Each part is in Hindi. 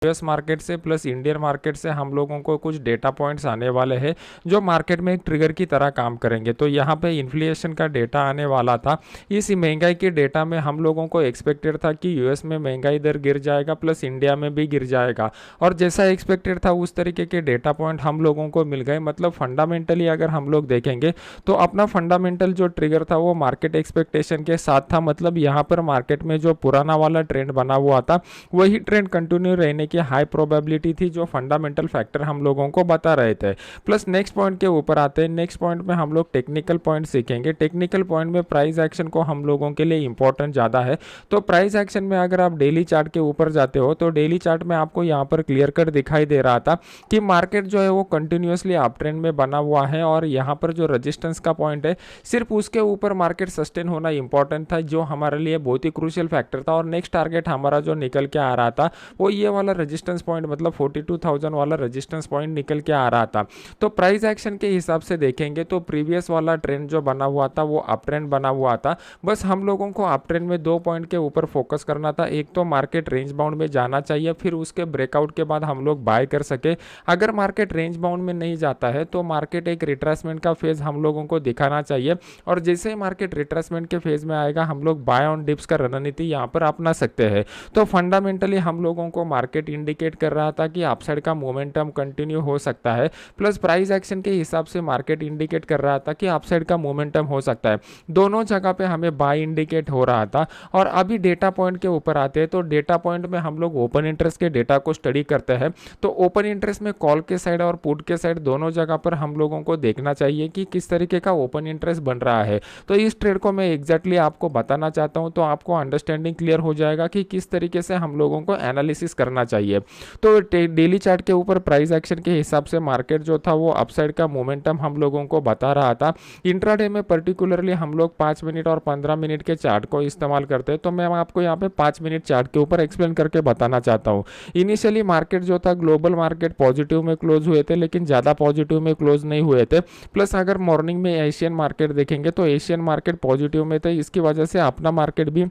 यूएस मार्केट से प्लस इंडियन मार्केट से हम लोगों को कुछ डेटा पॉइंट्स आने वाले हैं जो मार्केट में एक ट्रिगर की तरह काम करेंगे। तो यहाँ पे इन्फ्लेशन का डेटा आने वाला था। इस महंगाई के डेटा में हम लोगों को एक्सपेक्टेड था कि यूएस में महंगाई दर गिर जाएगा प्लस इंडिया में भी गिर जाएगा, और जैसा एक्सपेक्टेड था उस तरीके के डेटा पॉइंट हम लोगों को मिल गए। मतलब फंडामेंटली अगर हम लोग देखेंगे तो अपना फंडामेंटल जो ट्रिगर था वो मार्केट एक्सपेक्टेशन के साथ था। मतलब यहाँ पर मार्केट में जो पुराना वाला ट्रेंड बना हुआ था वही ट्रेंड कंटिन्यू रहने की हाई प्रोबेबिलिटी थी, जो फंडामेंटल फैक्टर हम लोगों को बता रहे थे। प्लस नेक्स्ट पॉइंट के ऊपर आते हैं। नेक्स्ट पॉइंट में हम लोग टेक्निकल पॉइंट सीखेंगे। टेक्निकल पॉइंट में प्राइस एक्शन को हम लोगों के लिए इंपॉर्टेंट ज़्यादा है। तो प्राइस एक्शन में अगर आप डेली चार्ट के ऊपर जाते हो तो डेली चार्ट में आपको यहाँ पर क्लियर कट दिखाई दे रहा था कि मार्केट जो है वो कंटिन्यूसली अप ट्रेंड में बना हुआ है, और यहाँ पर जो रेजिस्टेंस का पॉइंट है सिर्फ उसके ऊपर मार्केट सस्टेन होना इंपॉर्टेंट था, जो हमारे लिए बहुत ही क्रूशियल फैक्टर था। और नेक्स्ट टारगेट हमारा जो निकल के आ रहा था वो ये वाला रेजिस्टेंस पॉइंट, मतलब 42,000 वाला रेजिस्टेंस पॉइंट निकल के आ रहा था। तो प्राइस एक्शन के हिसाब से देखेंगे तो प्रीवियस वाला ट्रेंड जो बना हुआ था वो अप ट्रेंड बना हुआ था। बस हम लोगों को अप ट्रेंड में 2 पॉइंट के ऊपर फोकस करना था। एक तो मार्केट रेंज बाउंड में जाना चाहिए, फिर उसके ब्रेकआउट के बाद हम लोग बाय कर सके। अगर मार्केट रेंज बाउंड में नहीं जाता है तो मार्केट एक रिट्रेसमेंट का फेज हम लोगों को दिखाना चाहिए, और जैसे ही मार्केट रिट्रेसमेंट के फेज में आएगा हम लोग बाय ऑन डिप्स का रणनीति यहाँ पर अपना सकते हैं। तो फंडामेंटली हम लोगों को मार्केट इंडिकेट कर रहा था कि अपसाइड का मोमेंटम कंटिन्यू हो सकता है, प्लस प्राइस एक्शन के हिसाब से मार्केट इंडिकेट कर रहा था कि अपसाइड का मोमेंटम हो सकता है। दोनों जगह पे हमें बाय इंडिकेट हो रहा था। और अभी डेटा पॉइंट के ऊपर आते हैं तो डेटा पॉइंट में हम लोग ओपन इंटरेस्ट के डेटा को स्टडी करते हैं। तो ओपन इंटरेस्ट में कॉल के साइड और पुट के साइड दोनों जगह पर हम लोगों को देखना चाहिए कि किस तरीके का ओपन इंटरेस्ट बन रहा है। तो इस ट्रेड को मैं एग्जैक्टली आपको बताना चाहता हूं, तो आपको अंडरस्टैंडिंग क्लियर हो जाएगा कि किस तरीके से हम लोगों को एनालिसिस करना चाहिए। तो डेली चार्ट के ऊपर प्राइस एक्शन के हिसाब से मार्केट जो था वो अपसाइड का मोमेंटम हम लोगों को बता रहा था। इंट्राडे में पर्टिकुलरली हम लोग 5 मिनट और 15 मिनट के चार्ट को इस्तेमाल करते हैं। तो मैं आपको यहाँ पे 5 मिनट चार्ट के ऊपर एक्सप्लेन करके बताना चाहता हूँ। इनिशियली मार्केट जो था ग्लोबल मार्केट पॉजिटिव में क्लोज हुए थे, लेकिन ज़्यादा पॉजिटिव में क्लोज नहीं हुए थे। प्लस अगर मॉर्निंग में एशियन मार्केट देखेंगे तो एशियन मार्केट पॉजिटिव में थे, इसकी वजह से अपना मार्केट भी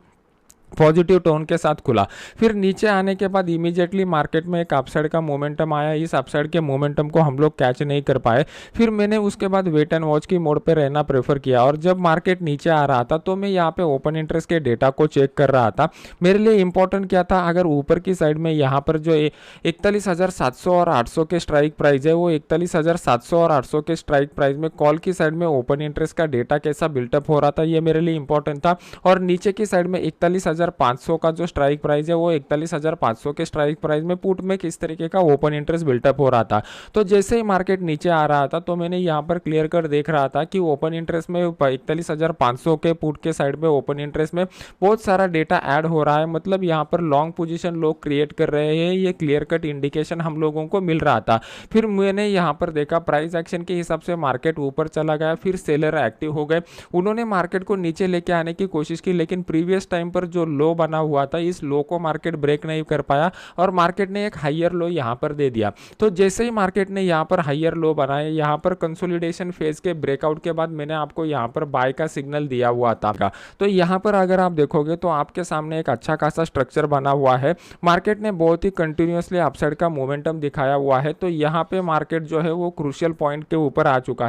पॉजिटिव टोन के साथ खुला। फिर नीचे आने के बाद इमीडिएटली मार्केट में एक अपसाइड का मोमेंटम आया। इस अपसाइड के मोमेंटम को हम लोग कैच नहीं कर पाए। फिर मैंने उसके बाद वेट एंड वॉच की मोड पे रहना प्रेफर किया, और जब मार्केट नीचे आ रहा था तो मैं यहाँ पे ओपन इंटरेस्ट के डेटा को चेक कर रहा था। मेरे लिए इंपॉर्टेंट क्या था, अगर ऊपर की साइड में यहाँ पर जो 41,700 और 800 के स्ट्राइक प्राइस है, वो 41,700 और 800 के स्ट्राइक प्राइस में कॉल की साइड में ओपन इंटरेस्ट का डेटा कैसा बिल्टअप हो रहा था, ये मेरे लिए इंपॉर्टेंट था। और नीचे की साइड में 41,500 का जो स्ट्राइक प्राइस है वो 41,500 के स्ट्राइक प्राइस में पुट में किस तरीके का ओपन इंटरेस्ट बिल्टअप हो रहा था। तो जैसे ही मार्केट नीचे आ रहा था तो मैंने यहाँ पर क्लियर कर देख रहा था कि ओपन इंटरेस्ट में 41,500 के पुट के साइड में ओपन इंटरेस्ट में बहुत सारा डेटा ऐड हो रहा है। मतलब यहाँ पर लॉन्ग पोजीशन लोग क्रिएट कर रहे हैं, ये क्लियर कट इंडिकेशन हम लोगों को मिल रहा था। फिर मैंने यहाँ पर देखा प्राइस एक्शन के हिसाब से मार्केट ऊपर चला गया, फिर सेलर एक्टिव हो गए, उन्होंने मार्केट को नीचे लेके आने की कोशिश की, लेकिन प्रीवियस टाइम पर जो लो बना हुआ था इस लो को मार्केट ब्रेक नहीं कर पाया, और मार्केट ने एक हायर लो यहाँ पर दे दिया। तो जैसे ही मार्केट ने यहाँ पर हायर लो बनाए, यहाँ पर कंसोलिडेशन फेज के ब्रेकआउट के बाद मैंने आपको यहाँ पर बाय का सिग्नल दिया हुआ था। तो यहाँ पर अगर आप देखोगे तो आपके सामने एक अच्छा खासा स्ट्रक्चर बना हुआ है। मार्केट ने बहुत ही कंटिन्यूसली अपसाइड का मोमेंटम दिखाया हुआ है। तो यहाँ पे मार्केट जो है वो क्रूशियल पॉइंट के ऊपर आ चुका है।